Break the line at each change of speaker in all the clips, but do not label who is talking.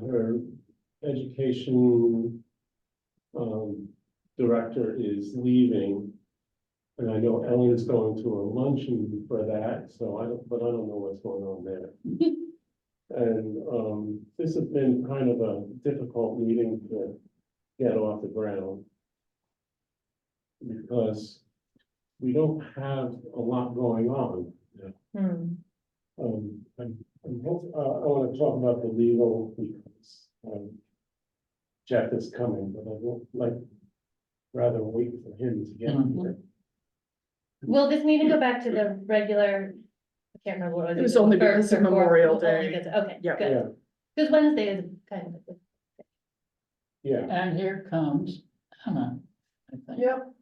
her education director is leaving. And I know Ellen's going to a luncheon for that, so I don't know what's going on there. And this has been kind of a difficult meeting to get off the ground. Because we don't have a lot going on. I want to talk about the legal because Jeff is coming, but I would like rather wait for him to get here.
Will this meeting go back to the regular? I can't remember what
It was only because
first
of
or fourth?
Memorial
Only
Day.
because- Okay,
Yeah.
good.
Yeah,
Because Wednesday is kind of.
yeah.
And here comes Hannah, I think.
Yep.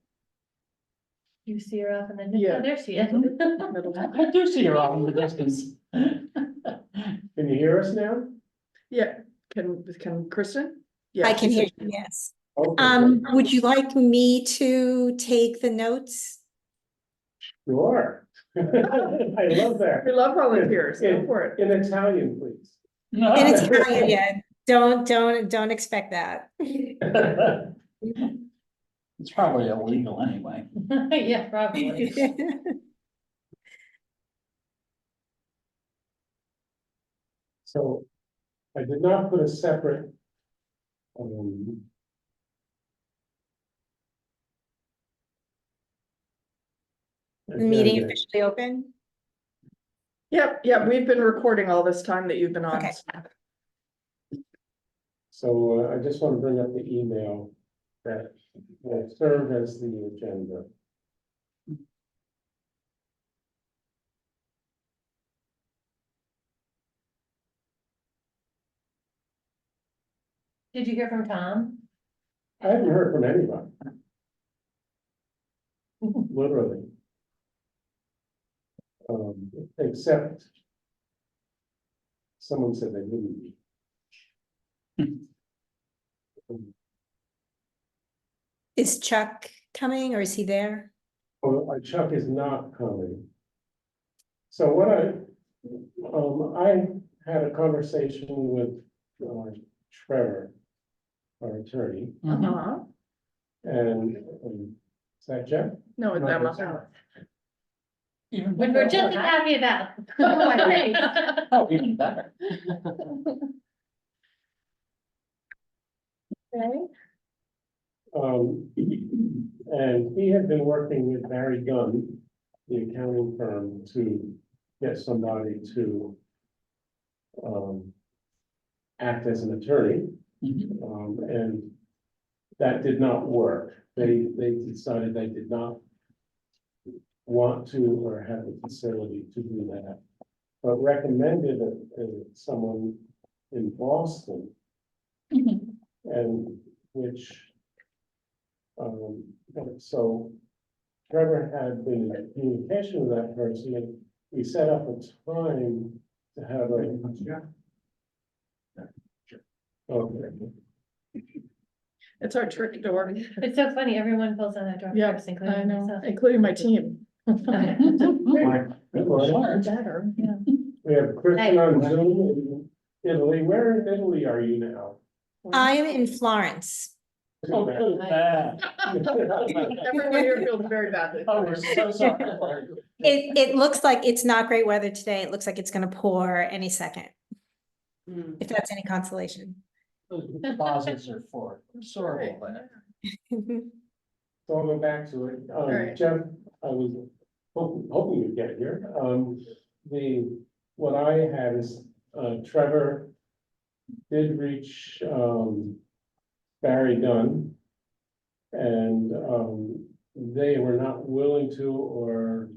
You see her off in the distance.
Yeah.
Oh, there she is.
Middle.
I do see her off in the distance.
Can you hear us now?
Yeah, can Kristen? Yeah,
I can
she
hear
said-
you, yes.
Okay,
Would you like me to take the notes?
sure. I love that.
We love volunteers, go for it.
In Italian, please.
No.
In Italian, yeah, don't expect that.
It's probably illegal anyway.
Yeah, probably.
So I did not put a separate.
Meeting
agenda.
officially open?
Yep, we've been recording all this time that you've been on.
Okay.
So I just want to bring up the email that will serve as the agenda.
Did you hear from Tom?
I haven't heard from anybody. Literally. Except someone said they wouldn't be.
Is Chuck coming or is he there?
Oh, Chuck is not coming. So what I had a conversation with Trevor, our attorney,
Mhm.
Uh-huh.
and is that Jeff?
No, it's
No,
Emma.
it's Emma.
Even
Which we're just as
better.
happy about. I think.
Oh, even better.
And he had been working with Barry Gunn, the accounting firm, to get somebody to act as an attorney,
Mhm.
and that did not work. They decided they did not want to or have the facility to do that, but recommended someone in Boston,
Mhm.
and which so Trevor had been in communication with that person, and we set up a time to have a. Okay,
It's our trick door.
It's so funny, everyone pulls on that door
Yeah,
first,
I
including
know,
myself.
including my team.
good morning.
Smart.
Better.
Yeah.
We have Kristen on Zoom in Italy. Where in Italy are you now?
I am in Florence.
Oh, good man.
Everyone here feels very badly.
Oh, we're so sorry.
It looks like it's not great weather today. It looks like it's gonna pour any second, if that's any consolation.
Those Deposits are for sorrowful.
So I'll go back to it.
right.
Jeff, I was hoping you'd get here. What I had is, Trevor did reach, Barry Dunn. And, they were not willing to or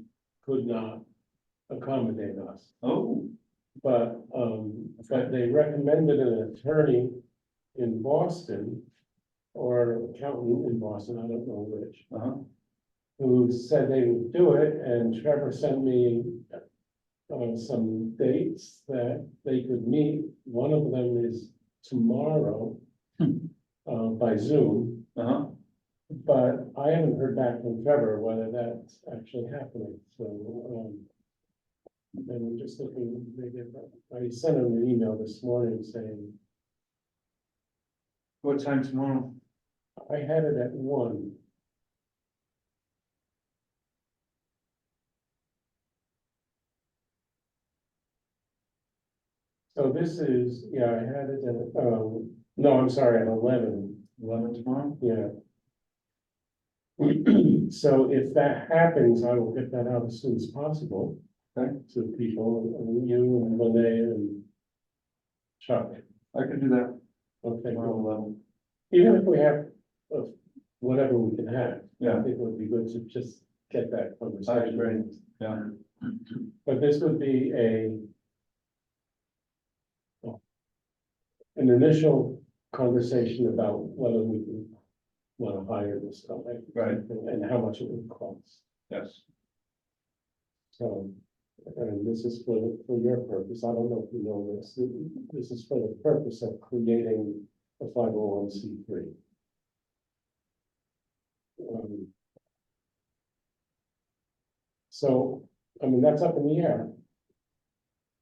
could not accommodate us.
Oh.
But they recommended an attorney in Boston or an accountant in Boston, I don't know which, who said they would do it, and Trevor sent me some dates that they could meet. One of them is tomorrow by Zoom. But I haven't heard back from Trevor whether that's actually happening, so and I'm just looking, maybe I sent him an email this morning saying
What time tomorrow?
I had it at 1. So this is, yeah, I had it at, no, I'm sorry, at 11,
11 tomorrow?
yeah. So if that happens, I will get that out as soon as possible.
Okay.
To people, and you and Renee and Chuck.
I can do that
Okay,
tomorrow,
well,
11.
even if we have, whatever we can have. I
Yeah.
think it would be good to just get that
I
conversation.
agree. Yeah.
But this would be an initial conversation about whether we can want to hire this company.
Right.
And how much it would cost.
Yes.
So, and this is for your purpose. I don't know if you know this. This is for the purpose of creating a 501c3. So, I mean, that's up in the air.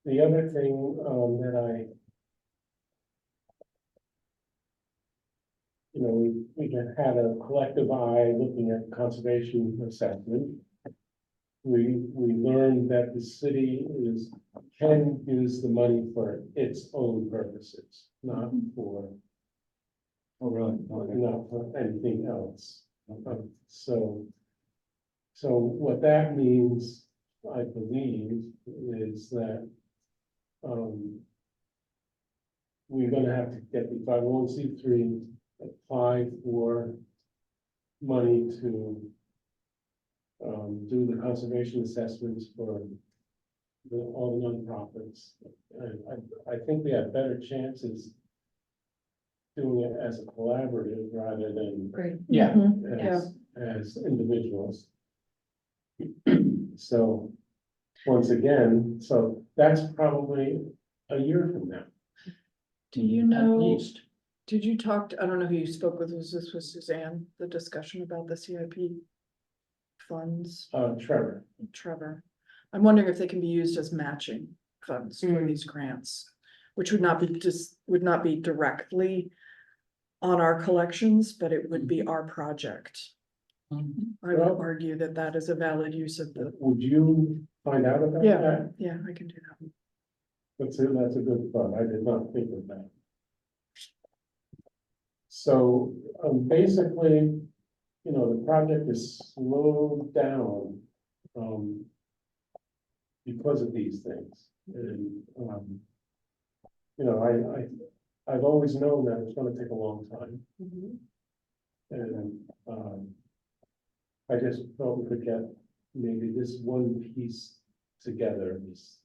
The other thing, that we had a collective eye looking at conservation assessment. We learned that the city can use the money for its own purposes, not for,
Oh, really? Okay.
not for anything else. So what that means, I believe, is that, we're gonna have to get the 501c3, apply for money to do the conservation assessments for all the nonprofits. And I think we have better chances doing it as a collaborative rather than
Great.
Yeah.
as individuals. So, once again, so that's probably a year from now.
Do you
At
know,
least.
did you talk, I don't know who you spoke with, was this with Suzanne, the discussion about the CIP funds?
Trevor,
Trevor, I'm wondering if they can be used as matching funds for these grants, which would not be directly on our collections, but it would be our project.
Mhm.
I would
Well-
argue that that is a valid use of the,
would you find out about
Yeah.
that?
yeah, I can do that.
That's a good thought. I did not think of that. So, basically, the project is slowed down, because of these things. And, I've always known that it's gonna take a long time. And, I just thought we could get maybe this one piece together, this,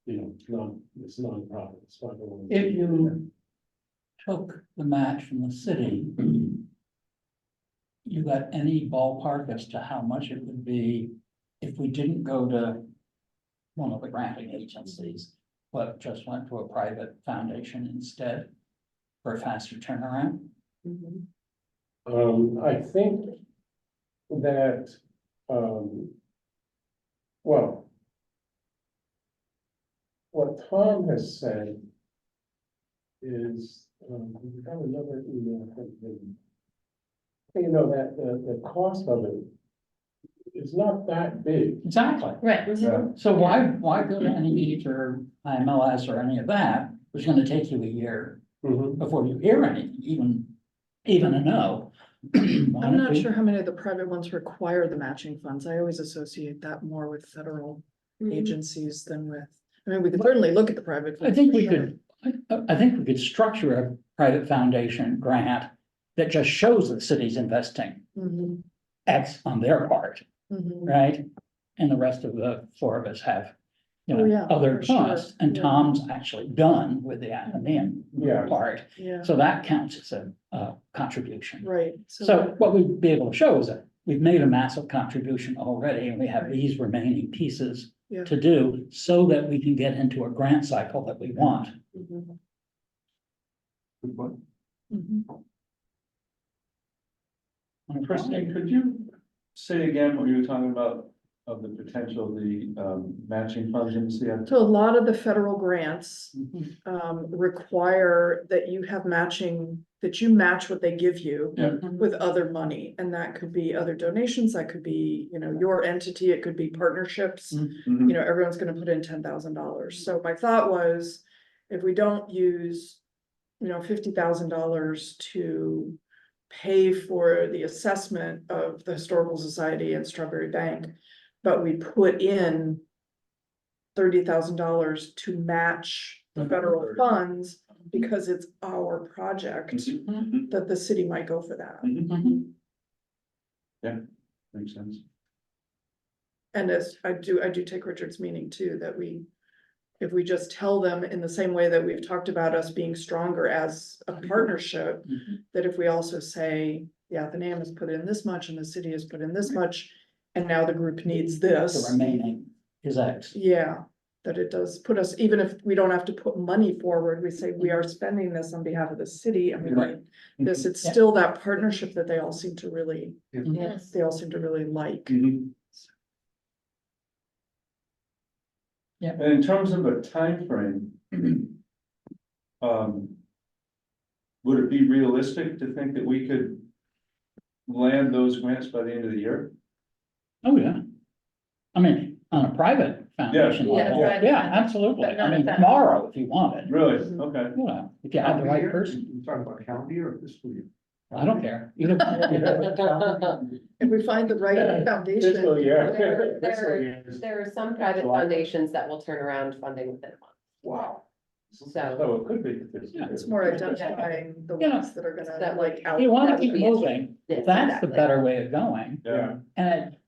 this nonprofit. It's 501c3.
If you took the match from the city, you got any ballpark as to how much it would be if we didn't go to one of the granting agencies, but just went to a private foundation instead for a faster turnaround?
I think that, well, what Tom has said is, we got another email from him. That the cost of it is not that big.
Exactly.
Right.
Yeah.
So why go to NEH or IMLS or any of that, which is gonna take you a year before you hear anything, even a no? Why
I'm
don't
not
we-
sure how many of the private ones require the matching funds. I always associate that more with federal agencies than with, I mean, we could certainly look at the private.
I think we
sure.
I think we could structure a private foundation grant that just shows the city's investing
Mhm,
X on their part,
mhm.
right? And the rest of the four of us have,
Oh, yeah,
other
for sure,
costs, and
yeah.
Tom's actually done with the admin
Yeah.
part.
Yeah,
So that counts as a contribution.
right.
So what we'd be able to show is that we've made a massive contribution already, and we have these remaining pieces
Yeah.
to do so that we can get into a grant cycle that we want.
Mhm,
Good point.
mhm.
Kristen, could you say again what you were talking about of the potential, the, matching funds in the CIP?
So a lot of the federal grants
Mhm.
require that you have matching, that you match what they give you
Yeah.
with other money, and that could be other donations, that could be, you know, your entity, it could be partnerships.
Mhm.
You know, everyone's gonna put in $10,000. So my thought was, if we don't use, you know, $50,000 to pay for the assessment of the Historical Society and Strawberry Bank, but we put in $30,000 to match the federal funds because it's our project,
Mhm.
that the city might go for that.
Mhm. Makes sense.
And as I do take Richard's meaning too, that if we just tell them in the same way that we've talked about us being stronger as a partnership,
Mhm.
that if we also say, the Athenaeum has put in this much and the city has put in this much, and now the group needs
The
this.
remaining is X.
Yeah, that it does put us, even if we don't have to put money forward, we say we are spending this on behalf of the city and we
Right.
need this, it's
Yeah.
still that partnership that they all seem to really,
Yes.
they all seem to really like.
Mhm.
Yeah.
And in terms of a timeframe, would it be realistic to think that we could land those grants by the end of the year?
Oh, yeah. I mean, on a private foundation
Yeah,
level,
private
yeah,
foundation,
absolutely.
but
I
not
mean,
that.
tomorrow if you wanted.
Really?
Mhm.
Okay.
Yeah, if you have the right person,
You talking about calendar year or fiscal year?
I don't care. Either.
If we find the right foundation.
Fiscal year.
There-
Fiscal years.
There are some private
July.
foundations that will turn around funding within a month.
Wow.
So,
So it could be the fiscal
Yeah,
year.
It's more identifying the
Yeah.
ones that are gonna
That
like.
way-
out-
If you want to keep
Yes.
moving,
Yes,
that's the
exactly.
better way of going.
Yeah.
And it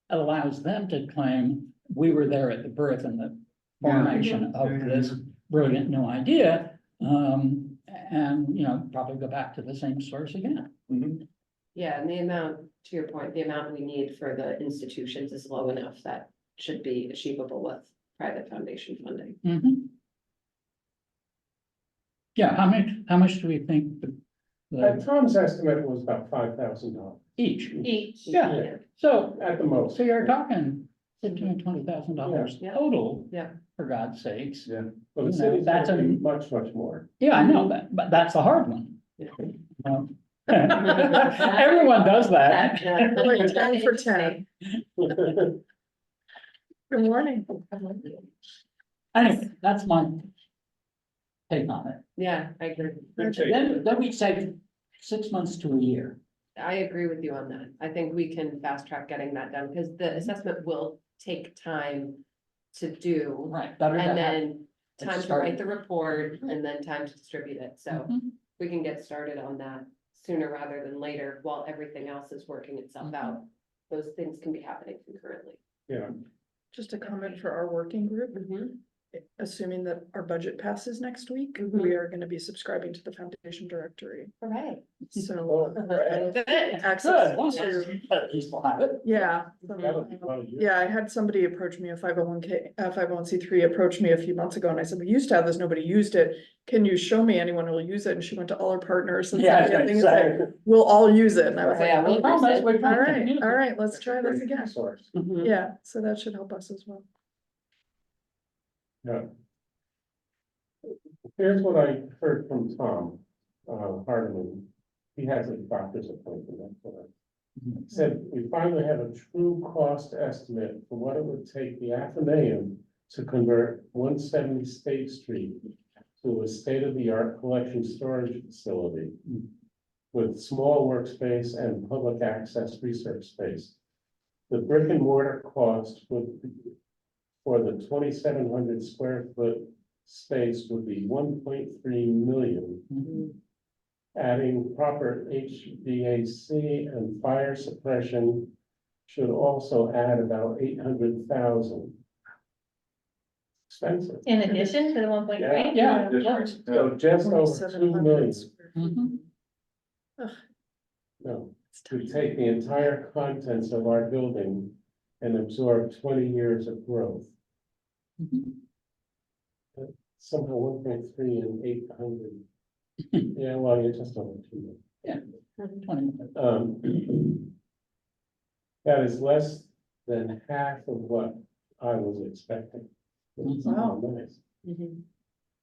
allows them to claim, we were there at the birth and the formation of this brilliant new idea. And, you know, probably go back to the same source again.
Mhm.
yeah, and the amount, to your point, the amount we need for the institutions is low enough that should be achievable with private foundation funding.
Mhm. Yeah, how much do we think
Tom's estimate was about $5,000
each?
Each.
Yeah. So,
at the most.
so you're talking $15,000-$20,000
Yeah.
total.
Yeah.
For God's sakes.
Yeah.
Well, the
You know,
city's
that's
gonna be
a-
much, much more.
Yeah, I know that, but that's the hard one.
Yeah.
Um, Everyone does that.
Like 10 for 10. Good morning.
Anyway, that's my take on it.
Yeah, I agree.
Good take.
Then we say 6 months to a year.
I agree with you on that. I think we can fast track getting that done because the assessment will take time to do.
Right. Better to
And
have.
then
it
time to
started.
write the report and then time to distribute it. So
Mhm.
we can get started on that sooner rather than later while everything else is working itself out. Those things can be happening concurrently.
Yeah,
Just a comment for our working group, assuming that our budget passes next week,
Mhm.
we are gonna be subscribing to the foundation directory.
Hooray.
So
Good.
access
Good, well,
to,
at least we'll have it.
yeah.
that'll be fun.
Yeah, I had somebody approach me, a 501k, 501c3 approached me a few months ago and I said, we used to have this, nobody used it. Can you show me anyone who will use it? And she went to all her partners and
Yeah,
said, "Yeah, things we'll all use it. And I was like,
Yeah,
"Oh,
we'll
promise we
all
promise.
right, all right, let's try this again.
Source.
Yeah, so that should help us as well.
Yeah. Here's what I heard from Tom, Hardeman. He has a doctor's appointment, that's what I. He said, we finally have a true cost estimate for what it would take the Athenaeum to convert 170 State Street to a state-of-the-art collection storage facility with small workspace and public access research space. The brick and mortar cost would be, for the 2,700 square foot space would be 1.3 million.
Mhm.
Adding proper HVAC and fire suppression should also add about 800,000. Expensive.
In addition to the 1.3?
Yeah.
So just over 2 million,
2,700 square feet.
Mhm.
no, to take the entire contents of our building and absorb 20 years of growth.
Mhm.
Somehow 1.3 and 800. Yeah, well, you're just over 2 million.
20 minutes.
That is less than half of what I was expecting. It's
Wow.
nice.
Mhm.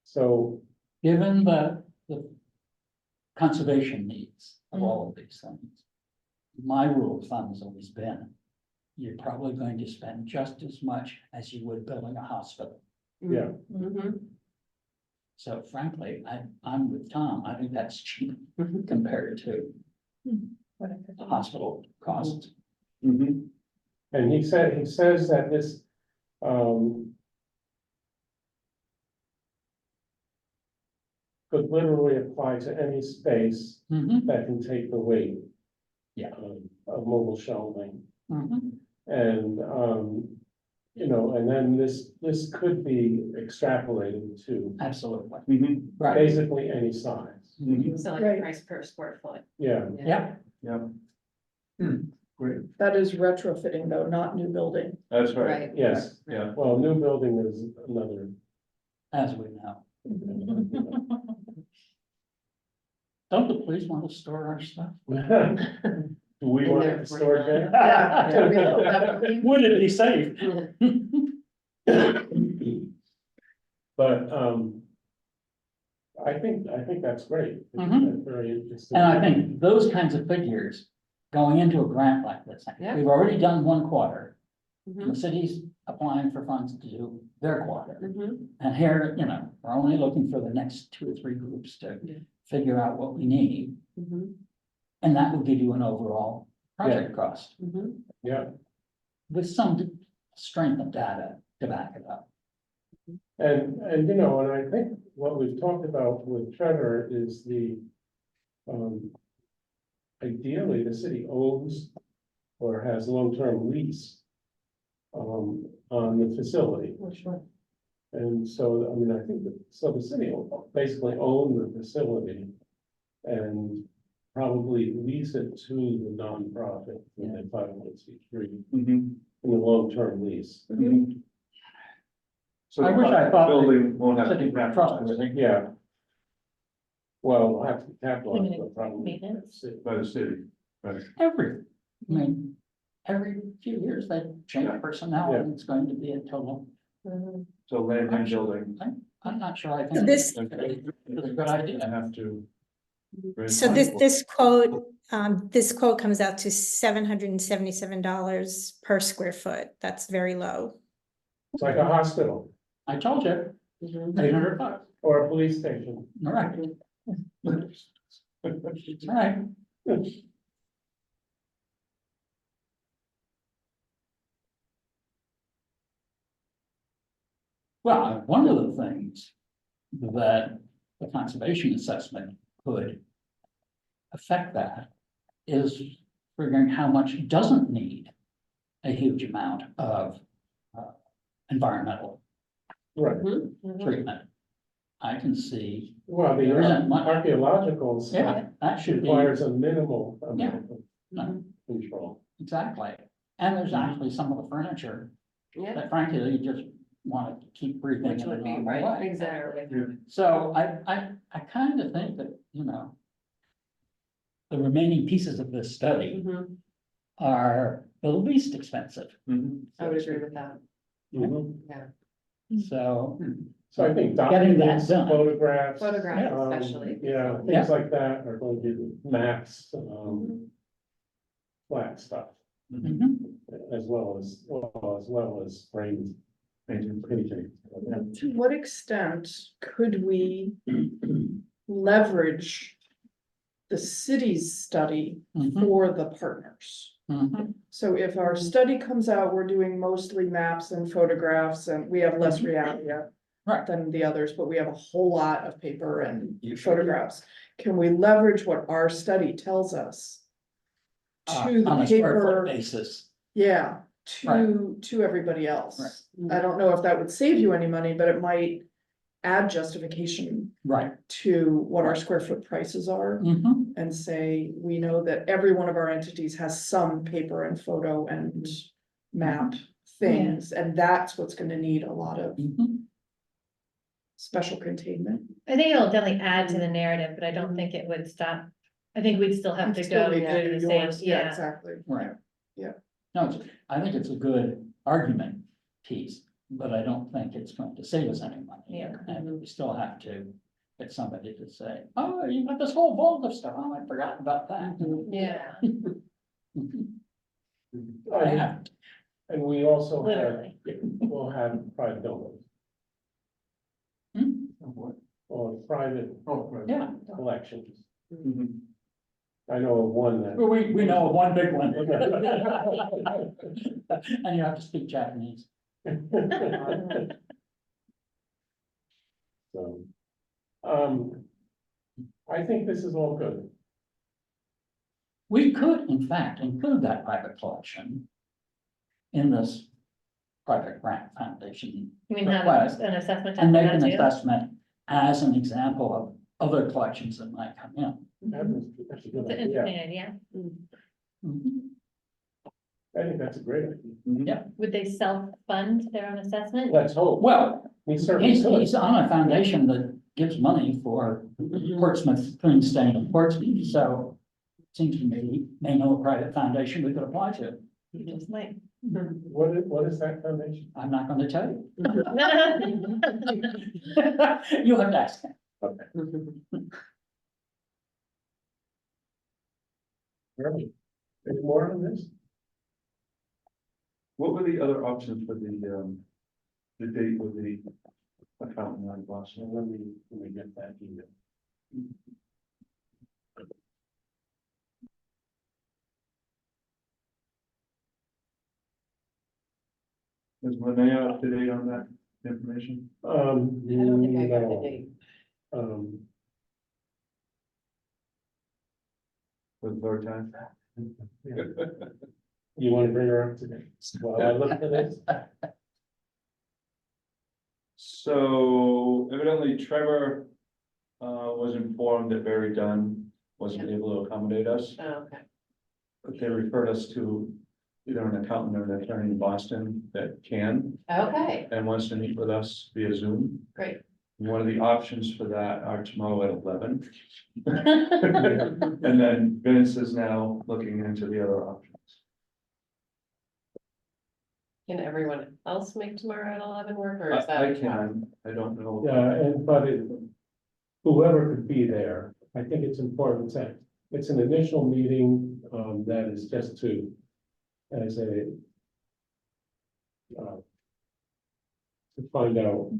So,
Given the conservation needs of all of these things. My rule of thumb has always been, you're probably going to spend just as much as you would building a hospital.
yeah,
Mhm.
So frankly, I'm with Tom, I think that's cheap compared to the hospital costs.
Mhm.
and he says that this, could literally apply to any space
Mhm,
that can take the weight.
Yeah.
Of mobile shelving.
mhm.
And, you know, and then this could be extrapolated to
Absolutely,
Mhm.
right.
basically any size.
Mhm.
So like
Right.
price per square foot.
Yeah,
Yeah,
Yeah. Great,
That is retrofitting though, not new building.
that's right,
Right.
yes.
yeah.
Well, new building is another.
as we know. Don't the police want to store our stuff?
Do we
In
want
their
it stored there?
Would it be safe?
But, I think that's great. I think
Mhm.
that's very interesting.
And I think those kinds of figures going into a grant like this,
Yeah.
we've already done one quarter. The
Mhm.
city's applying for funds to do their quarter.
Mhm.
And here, you know, we're only looking for the next 2 or 3 groups
Yeah.
to figure out what we need.
Mhm.
And that will give you an overall project cost
Mhm.
Yeah,
with some strength of data to back it up.
and you know, and I think what we've talked about with Trevor is the, ideally, the city owns or has long-term lease on the facility. And so, I mean, I think that, so the city will basically own the facility and probably lease it to the nonprofit in the 501(c)(3)
Mhm.
in the long-term lease.
Mhm. So
I wish I thought
the building won't have.
City
to be
trustworthy.
Yeah. Well, we'll have to capitalize, but probably.
Maintenance.
By the city, right?
I mean, every few years they change personnel and it's going to be a total,
Mhm.
So land and building.
I'm not sure, I
So
think
this-
it's a good
I
idea.
have to. raise
So
money for-
this quote comes out to $777 per square foot. That's very low.
It's like a hospital
I told you,
Mhm.
$800,
or a police station.
all right. All right. Well, one of the things that the conservation assessment could affect that is figuring how much doesn't need a huge amount of environmental
Right,
Mhm.
treatment. I can see,
well, the
There isn't much.
archaeological stuff
yeah, that should be,
requires a minimal amount of
no,
control.
exactly. And there's actually some of the furniture
Yeah.
that frankly, you just want to keep breathing
Which
in a
would be
normal
right,
way.
exactly.
So I kind of think that, you know, the remaining pieces of this study
Mhm.
are the least expensive.
Mhm.
I would agree with that,
Mhm.
yeah.
So,
So I think
Getting that
documents,
done.
photographs.
Photographs
um,
especially.
Yeah,
Yeah.
things like that are going to be maps,
Mhm.
flat stuff,
mhm,
as well as framed painting.
To what extent could we leverage the city's study
mhm,
for the partners?
mhm.
So if our study comes out, we're doing mostly maps and photographs and we have less reality
Right.
than the others, but we have a whole lot of paper and
You-
photographs. Can we leverage what our study tells us to the
On a square foot
paper?
basis,
Yeah, to everybody else. I don't know if that would save you any money, but it might add justification
right.
to what our
Right.
square foot prices are.
Mhm,
And say, we know that every one of our entities has some paper and photo and map things, and that's what's gonna need a lot of
mhm.
special containment.
I think it'll definitely add to the narrative, but I don't think it would stop. I think we'd still have to
Still
go
make
through
it
the same,
yours.
yeah.
Exactly.
Right.
Yeah.
No, I think it's a good argument piece, but I don't think it's going to save us any money.
Yeah.
And we still have to get somebody to say, oh, you got this whole vault of stuff, oh, I forgot about that.
Yeah.
I have,
And we also have,
Literally.
will have private domains or private
yeah,
collections.
Mhm.
I know of one that.
we know of one big one. And you have to speak Japanese.
So, I think this is all good.
We could, in fact, include that private collection in this private grant foundation
You mean have
request
an assessment?
and make
on
an
that too?
assessment as an example of other collections that might come in.
That's a good
It's an
idea.
interesting idea.
Mhm.
I think that's a great idea.
Yeah,
Would they self-fund their own assessment?
Let's hope.
well,
We certainly
he's
could.
on a foundation that gives money for Portsmouth, Queen State and Portsmouth, so it seems to me, he may know a private foundation we could apply to.
You just might.
What is that foundation?
I'm not gonna tell you. You'll have to ask him.
Really? Any more on this?
What were the other options for the date with the accountant on Boston?
Let me get that email.
Is Linnea up to date on that information?
I don't think I got the
No.
date.
With our time?
Yeah. You want to bring her up today? While I look for this?
So evidently Trevor was informed that Barry Dunn wasn't able to accommodate us,
Oh, okay.
but they referred us to either an accountant or an attorney in Boston that can
Okay,
and wants to meet with us via Zoom.
great.
One of the options for that are tomorrow at 11. And then Vince is now looking into the other options.
Can everyone else make tomorrow at 11 work, or is that?
I can, I don't know.
Yeah, but whoever could be there, I think it's important that it's an initial meeting, that is just as a to find out,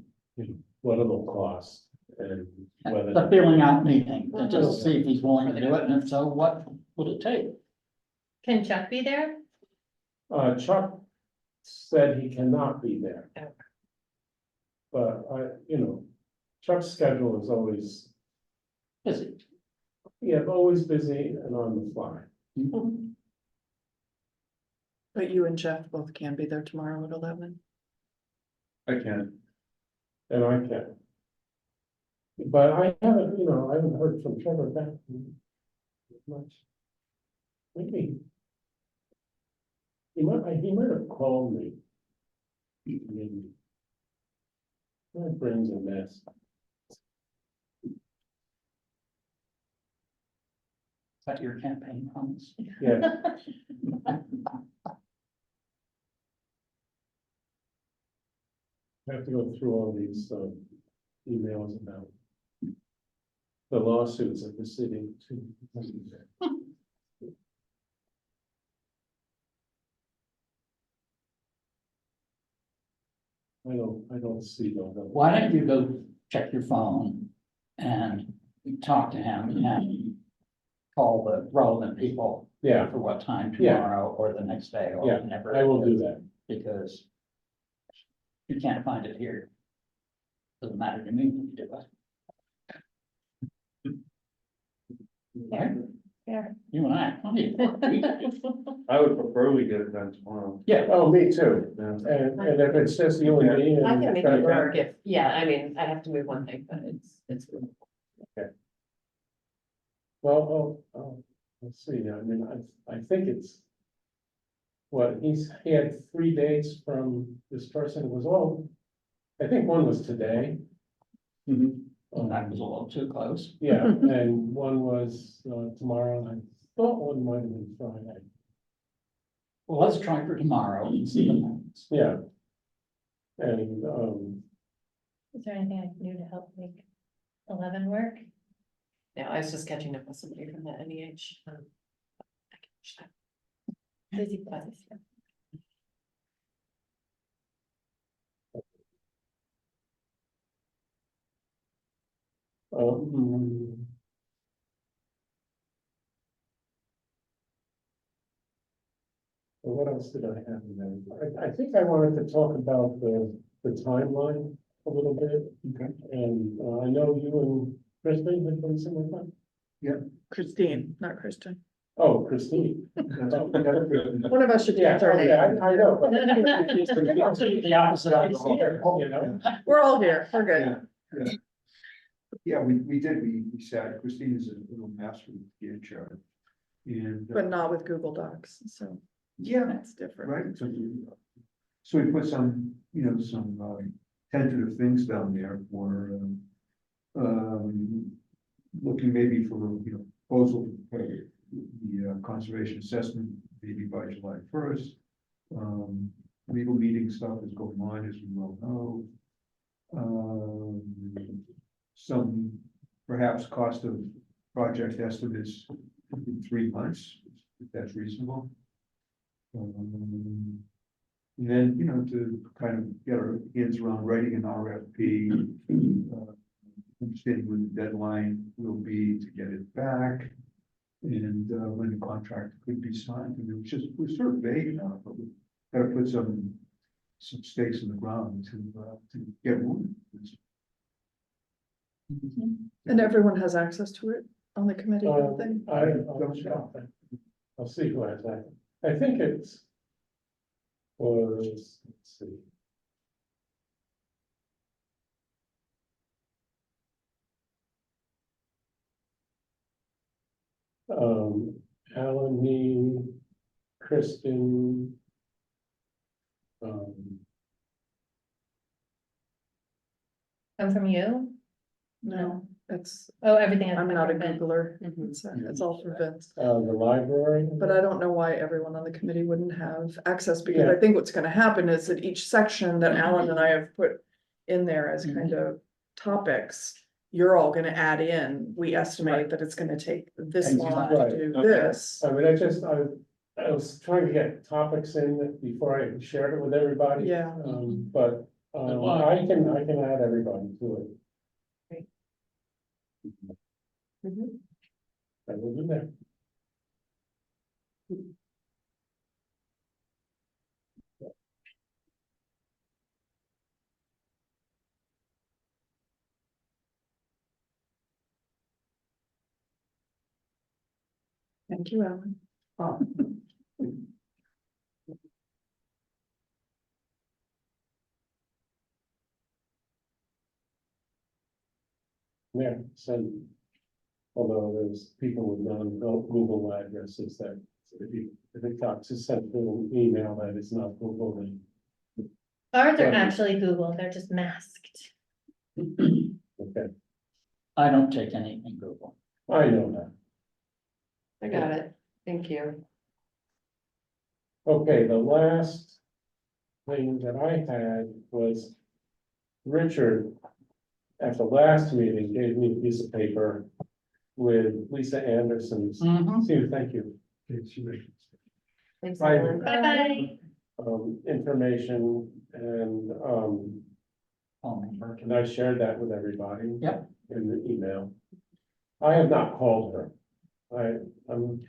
what it'll cost and whether.
The feeling out meeting, to just see if he's willing to do it, and if so, what would it take?
Can Chuck be there?
Chuck said he cannot be there.
Okay.
But Chuck's schedule is always,
Is it?
always busy and on the fly.
But you and Jeff both can be there tomorrow at 11.
I can.
And I can. But I haven't heard from Trevor back much. Maybe. He might have called me. Maybe. My brain's a mess.
Is that your campaign promise?
Yeah, I have to go through all these emails about the lawsuits of the city too. I don't see those.
Why don't you go check your phone and talk to him and call the relevant people
Yeah,
for what time
Yeah.
tomorrow or the next day or
Yeah,
whenever.
I will
it
do
is,
that.
Because you can't find it here. Doesn't matter to me when you do it.
Fair, fair.
You and I, have plenty of work.
I would prefer we get it done tomorrow.
Yeah,
Oh, me too.
Yeah.
And if it's just you and me.
I
and
can make
Trevor,
it work if, yeah, I mean, I have to move one thing, but it's.
Well, let's see, I mean, I think it's. What, he had 3 dates from this person, it was all, I think one was today.
Mhm.
and that was a little too close.
Yeah, and one was tomorrow, and I thought one might have been Friday.
Well, let's try for tomorrow and see what happens.
yeah. And,
Is there anything I can do to help make 11 work?
Yeah, I was just catching up with somebody from the NEH. I can push that.
Busy buzz.
um. What else did I have in there? I think I wanted to talk about the timeline a little bit.
Okay.
And I know you and Kristen had done some of that.
Christine, not Kristen.
Oh, Christine. Oh, yeah.
One of us should
Yeah,
answer her
okay,
name.
I know.
The opposite of the whole.
You know?
We're all here, we're good.
Yeah, we did, we sat, Christine is a little master with Gantt chart. And,
But not with Google Docs, so
yeah,
that's different.
right, so we put some, some tentative things down there for, looking maybe for, proposal, for the conservation assessment, maybe by July 1st. Legal meeting stuff is going on, as you well know. Some perhaps cost of project estimates in 3 months, if that's reasonable. And then, to kind of get our hands around writing an RFP, understanding when the deadline will be to get it back. And when the contract could be signed, and we're sort of vague now, but we've got to put some stakes in the ground to get moving.
And everyone has access to it on the committee, don't they?
I'll see who has that. I think it's. Let's see. Alan, me, Kristen.
Come from you?
No, it's,
Oh, everything. has
I'm
come
not a
from Vince.
Googler,
Mhm.
it's all for Vince.
The library.
But I don't know why everyone on the committee wouldn't have access, because
Yeah.
I think what's gonna happen is that each section that Alan and I have put in there as kind of topics, you're all gonna add in, we estimate that it's gonna take this long to
Right,
do
okay.
this.
I mean, I was trying to get topics in before I shared it with everybody.
Yeah.
But,
Good luck.
I can add everybody to it.
Mhm.
I will do that.
Thank you, Alan.
Yeah, so. Although there's people with non-Google addresses that, if it got to send an email that is not Google, then.
Ours are
Right.
actually Google, they're just masked.
Okay,
I don't take anything Google.
I know that.
I got it, thank you.
Okay, the last thing that I had was Richard, at the last meeting, gave me a piece of paper with Lisa Anderson's, Sue, thank you.
Thanks,
Bye.
Ellen.
Bye-bye.
Information and, and I shared that with everybody.
Yep.
In the email. I have not called her. I'm,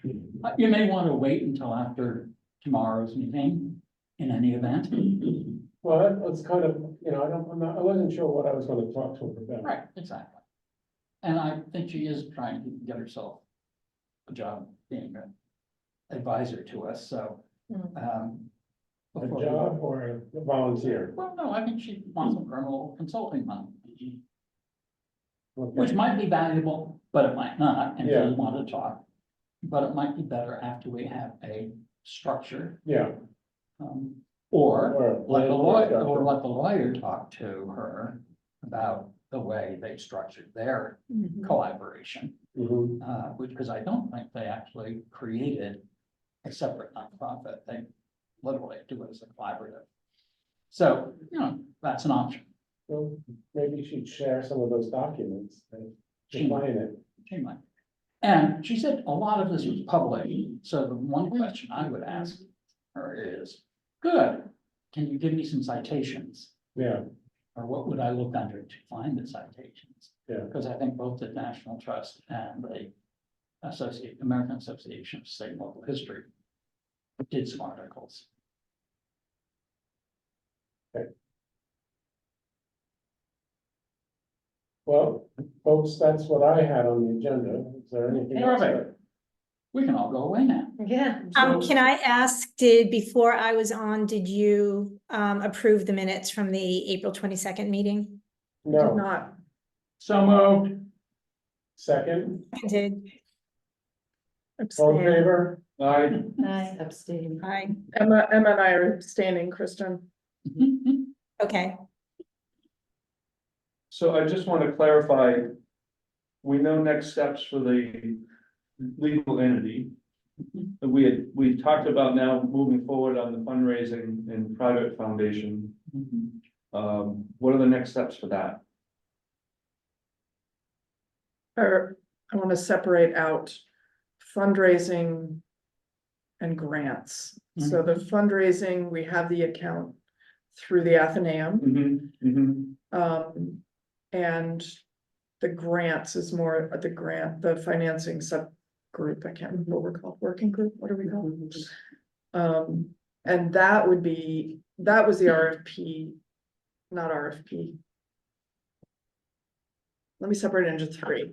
You may want to wait until after tomorrow's meeting in any event.
well, that's kind of, I wasn't sure what I was gonna talk to her about.
Right, exactly. And I think she is trying to get herself a job being an advisor to us, so.
A
before we-
job or a volunteer?
Well, no, I think she wants some criminal consulting money,
Okay.
which might be valuable, but it might not, and
Yeah.
we want to talk. But it might be better after we have a structure,
Yeah.
or
Or a
let the
plan
lawyer,
structure.
or let the lawyer talk to her about the way they structured their collaboration.
Mhm.
Because I don't think they actually created a separate nonprofit. They literally do it as a collaborative. So, you know, that's an option.
Well, maybe you should share some of those documents and
She might.
define it.
She might. And she said a lot of this was public, so the one question I would ask her is, good, can you give me some citations?
Yeah,
Or what would I look under to find the citations?
Yeah.
Because I think both the National Trust and the American Association of State and Local History did some articles.
well, folks, that's what I had on the agenda. Is there anything else?
Perfect. We can all go away now.
Yeah.
Can I ask, before I was on, did you, approve the minutes from the April 22nd meeting?
Did
No,
not,
So moved.
second,
Did,
all in
abstain.
favor?
Aye.
Abstain.
Emma and I are abstaining, Kristen.
okay,
So I just want to clarify, we know next steps for the legal entity. We talked about now moving forward on the fundraising and private foundation. What are the next steps for that?
Or I want to separate out fundraising and grants. So the fundraising, we have the account through the Athenaeum. And the grants is more the financing subgroup, I can't remember what we're called, working group, what are we called? And that was the RFP, not RFP. Let me separate it into three.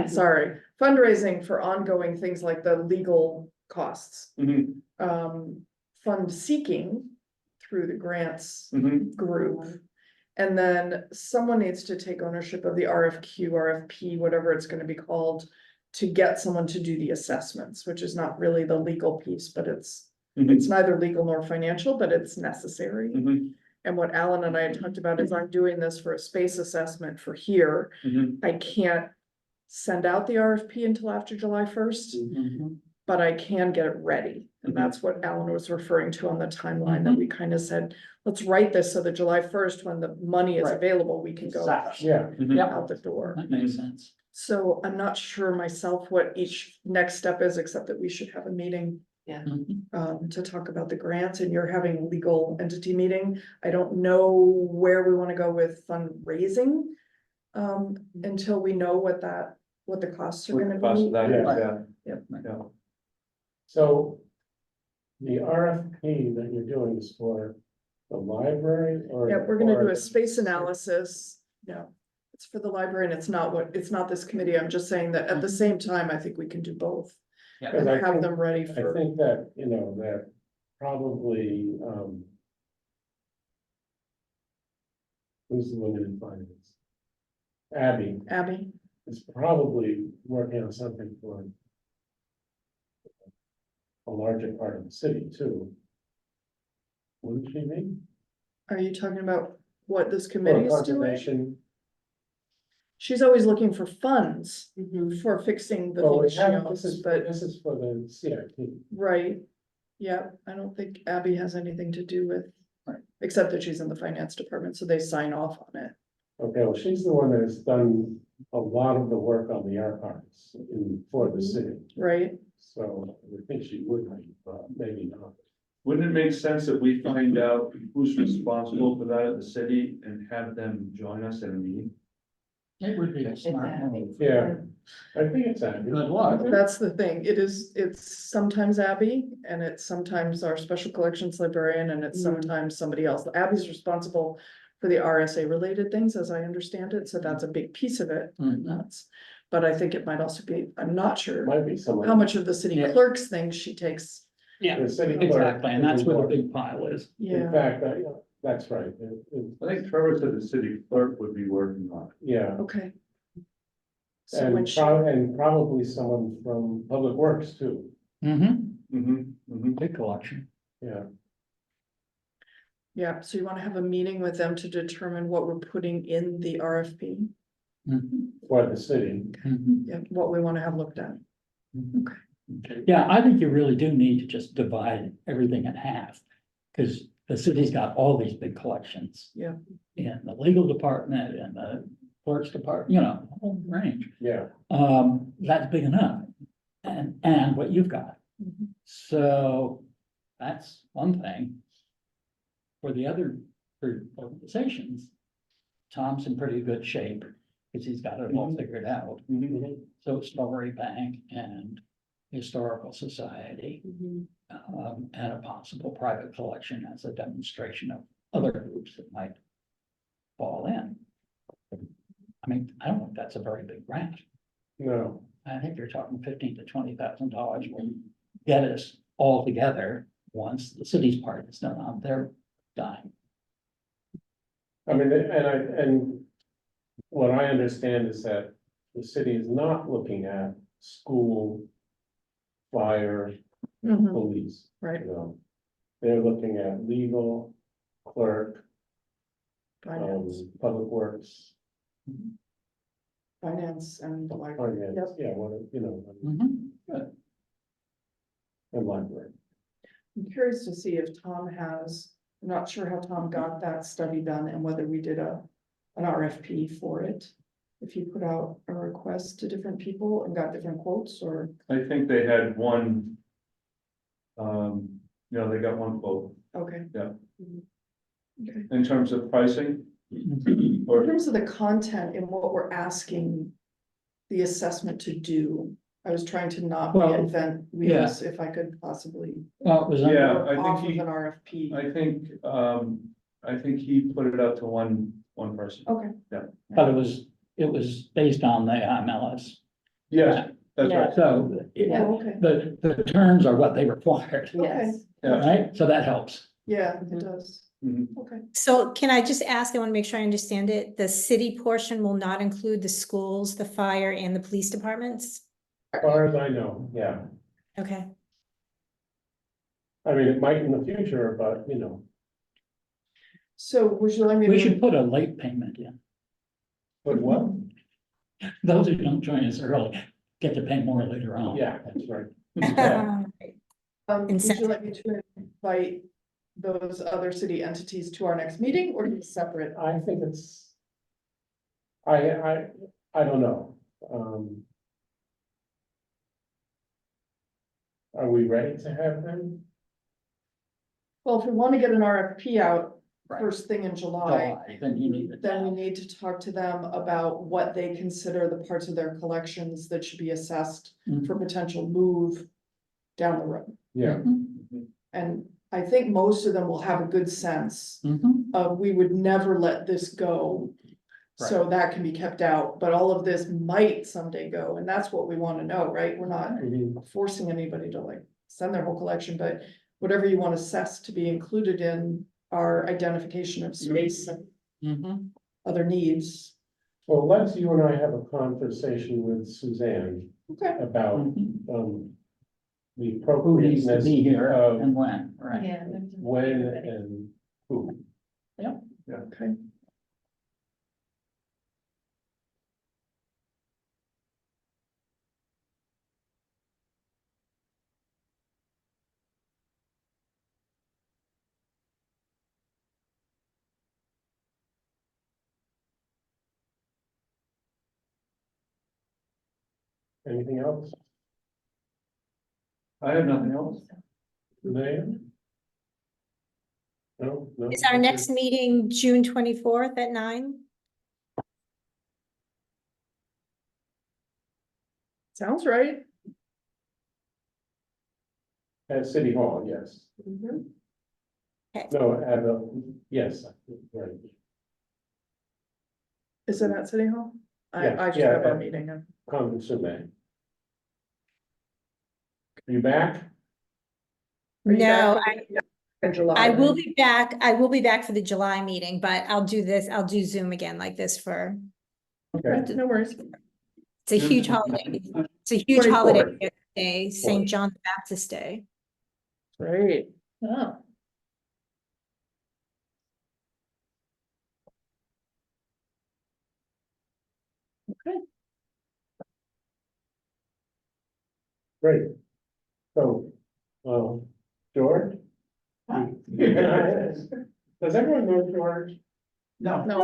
Sorry, fundraising for ongoing things like the legal costs. Fund seeking through the grants group. And then someone needs to take ownership of the RFQ, RFP, whatever it's gonna be called, to get someone to do the assessments, which is not really the legal piece, but it's neither legal nor financial, but it's necessary. And what Alan and I had talked about is I'm doing this for a space assessment for here. I can't send out the RFP until after July 1st, but I can get it ready. And that's what Alan was referring to on the timeline, that we kind of said, let's write this so that July 1st, when the money is
Right.
available, we can go
Exactly.
Yeah,
out the door.
That makes sense.
So I'm not sure myself what each next step is, except that we should have a meeting to talk about the grants, and you're having a legal entity meeting. I don't know where we want to go with fundraising. Until we know what the costs are
What
gonna
the cost of
be.
that is,
Yep.
yeah.
so the RFP that you're doing is for the library or?
Yeah, we're gonna
or
do a
the-
space analysis. Yeah. It's for the library and it's not this committee. I'm just saying that at the same time, I think we can do both.
Yeah.
And
I
have
think-
them ready
I
for,
think that, that probably, who's the woman in finance? Abby
Abby.
is probably working on something for a larger part of the city too. Wouldn't she be?
Are you talking about what this
Or
committee is doing?
conservation?
She's always looking for funds for fixing the
Well,
things she
this
owns,
is,
but,
this is for the CIP.
right. Yeah, I don't think Abby has anything to do with, except that she's in the finance department, so they sign off on it.
Okay, well, she's the one that's done a lot of the work on the archives for the city,
Right?
so I think she would, but maybe not.
Wouldn't it make sense that we find out who's responsible for that at the city and have them join us at a meeting?
It would be a smart move.
Yeah, I think it's Abby.
Good luck.
That's the thing. It's sometimes Abby and it's sometimes our special collections librarian and it's sometimes somebody else. Abby's responsible for the RSA related things, as I understand it. So that's a big piece of it. But I think it might also be, I'm not sure
Might be someone.
how much of the city
Yeah.
clerk's things she takes.
Yeah,
The city clerk
exactly, and that's
is
where the
important.
big pile is.
In
Yeah,
fact, that's right.
I think Trevor said the city clerk would be working on it.
Yeah,
okay. So when
and
she,
and probably someone from Public Works too,
Big collection.
yeah.
yeah, so you want to have a meeting with them to determine what we're putting in the RFP,
For the city,
yeah, what we want to have looked at.
Yeah, I think you really do need to just divide everything in half Cause the city's got all these big collections.
Yeah.
In the legal department and the clerk's department, you know, the whole range.
Yeah,
That's big enough. And what you've got.
Mhm.
So that's one thing. For the other three organizations, Tom's in pretty good shape because he's got it all figured out. So Story Bank and Historical Society, and a possible private collection as a demonstration of other groups that might fall in. I mean, I don't think that's a very big grant.
no,
I think you're talking $15,000 to $20,000 will get us all together once the city's part is done on their dime.
I mean, and what I understand is that the city is not looking at school, fire,
Mhm,
police,
right,
you know. They're looking at legal, clerk,
finance,
public works,
finance and the library.
finance,
Yep.
yeah, what, you know,
Good.
and library.
I'm curious to see if Tom has, I'm not sure how Tom got that study done and whether we did an RFP for it. If he put out a request to different people and got different quotes or,
I think they had one. They got one quote
okay.
Yeah.
Okay.
in terms of pricing.
In
Or,
terms of the content and what we're asking the assessment to do, I was trying to not
Well,
reinvent wheels if I could possibly
Well, it was,
Yeah.
under-
work
I think
off of
he-
an RFP.
I think he put it out to one person.
Okay.
but it was based on the MLS.
Yes, that's
Yeah.
right.
So
Yeah.
Oh, okay,
the terms are what they required,
Yes.
Yeah.
right? So that helps.
yeah, it does,
Mhm.
okay.
So can I just ask, I want to make sure I understand it, the city portion will not include the schools, the fire and the police departments?
As far as I know, yeah,
Okay,
I mean, it might in the future, but you know,
So would you like me to?
We should put a late payment in.
but what,
Those who don't join us early get to pay more later on.
yeah, that's right.
Yeah.
Would you
Incentive.
like me to invite those other city entities to our next meeting or do separate?
I think it's. I don't know, Are we ready to have them?
Well, if we want to get an RFP out
Right.
first thing in July,
Then you need it.
then we
now.
need to talk to them about what they consider the parts of their collections that should be assessed
Mhm.
for potential move down the road.
Yeah,
And I think most of them will have a good sense
Mhm.
of, we would never let this go. So that can be kept out, but all of this might someday go, and that's what we wanna know, right? We're not
mhm,
forcing anybody to like send their whole collection, but whatever you want assessed to be included in our identification of space and
Mhm.
other needs.
well, let's you and I have a conversation with Suzanne
Okay,
about,
Mhm.
the
Who needs to
appropriateness
be here
of
and when, right?
Yeah.
when and who.
okay.
Anything else?
I have nothing else.
Suzanne? No, no.
is our next meeting June 24th at 9?
Sounds right.
At City Hall, yes. No, at yes, right.
Is it at City Hall?
Yeah,
I just
yeah,
have our
at-
meeting.
Congress in May. You back?
Are you
No,
back in July?
I will be back. I will be back for the July meeting, but I'll do Zoom again like this for,
Okay,
No worries.
it's a huge holiday. It's a huge
24th.
holiday day, St. John the Baptist Day.
Great.
Oh.
great. So, George, Does everyone know George?
No,
No,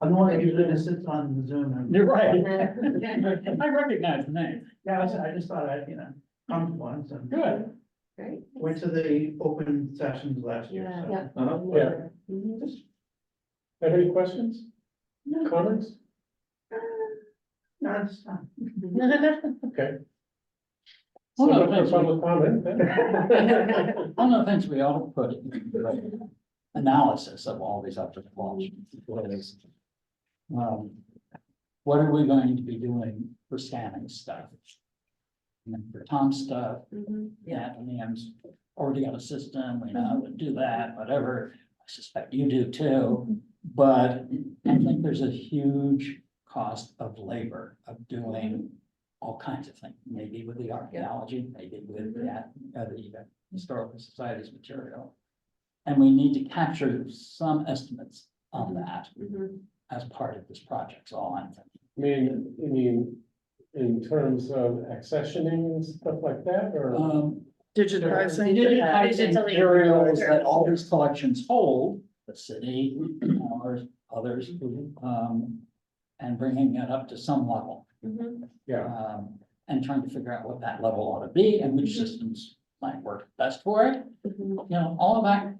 I'm the one that usually sits on the Zoom. You're right. I recognize the name. Yeah, I just thought I'd, come to once and. Good.
Great.
Went to the open sessions last year, so.
Yeah.
Uh-huh.
Yeah. Have any questions? Comments?
No, it's fine.
Okay. So
One of
no
the things
public comment then?
One of the things we all put in the analysis of all these other options is, what are we going to be doing for scanning stuff? And for Tom's stuff, yeah, Liam's already got a system, we know how to do that, whatever. I suspect you do too, but I think there's a huge cost of labor of doing all kinds of things, maybe with the archaeology, maybe with the historical society's material. And we need to capture some estimates on that as part of this project, so all I'm thinking.
You mean in terms of accessioning and stuff like that, or?
digitizing.
Digitizing
Digitally.
materials that all these collections hold, the city or others, and bringing it up to some level.
Yeah,
And trying to figure out what that level ought to be and which systems might work best for it. All of that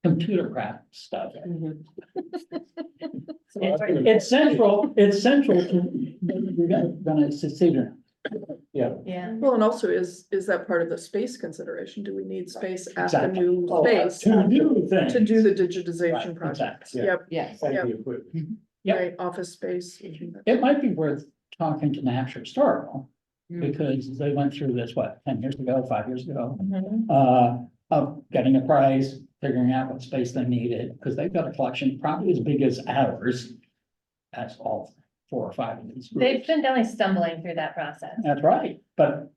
computer craft stuff. It's central to, we're gonna succeed in.
yeah.
Yeah.
Well, and also is that part of the space consideration? Do we need space at the
Exactly.
new
Oh,
space
To do things.
to do the
Right,
digitization project?
exactly.
Yep,
Yes.
And
Yep.
the equipment.
Yep.
right, office space.
It might be worth talking to New Hampshire Historical, because they went through this, 10 years ago, 5 years ago? Of getting a price, figuring out what space they needed, because they've got a collection probably as big as ours. That's all 4 or 5 of these
They've
groups.
been definitely stumbling through that process.
That's right, but,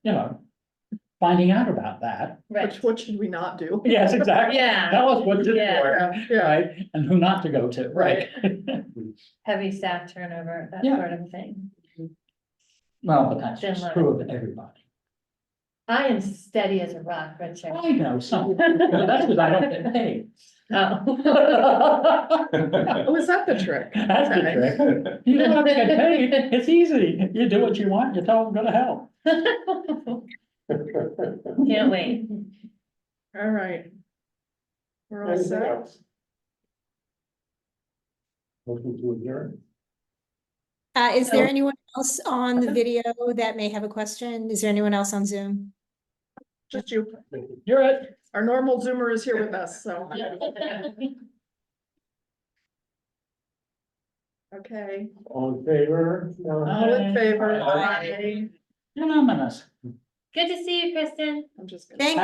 finding out about that.
Right.
What should we not do?
Yes, exactly.
Yeah.
Tell us what to
Yeah.
do,
Yeah,
right, and who not to go to, right?
Heavy staff turnover, that
Yeah.
sort of thing.
Well, but that's
Been
just
learned.
true of everybody.
I am steady as a rock, Richard.
I know some, but that's because I don't get paid.
Oh.
oh, is that the trick?
That's the
Okay.
trick. You don't have to get paid. It's easy. You do what you want, you tell them go to hell.
Can't wait.
All right. We're all
Anything
set.
else? Motion to adjourn?
Is there
No.
anyone else on the video that may have a question? Is there anyone else on Zoom?
Just you.
You're it.
Our normal Zoomer is here with us, so. Okay,
All in favor? No.
all in favor?
Aye.
Aye.
Anonymous.
Good to see you, Kristen.
I'm just gonna.
Thank